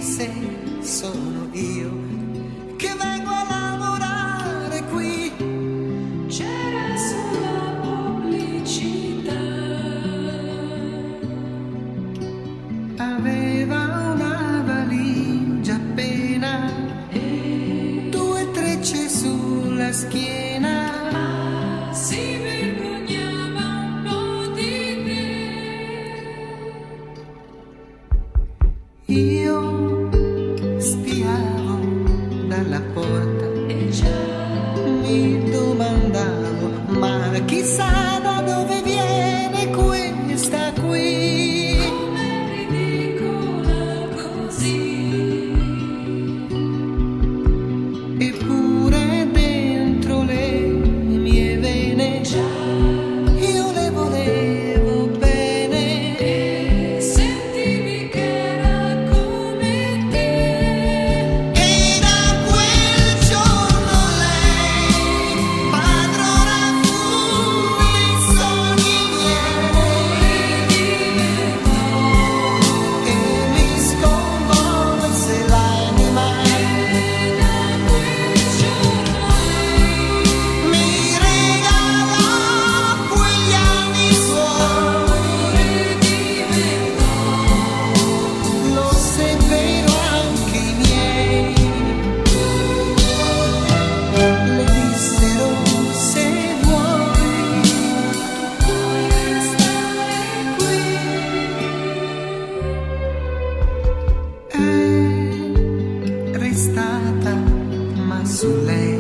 disse sono io che vengo a lavorare qui. C'era sulla pubblicità. Aveva una valigia appena E 2 trecce sulla schiena. si vergognava un po' di me. Io spiavo dalla porta, E già mi domandavo, ma chissà da dove viene questa qui. come ridicola così. Eppure dentro le mie vene io le volevo bene. E sentivi che era come te. E da quel giorno lei padrona fu dei sogni miei e mi sconvolse l'anima. Da quel giorno Mi regalò quegli anni suoi, lo seppero anche i miei. Le dissero se vuoi puoi restare qui. è restata, ma su lei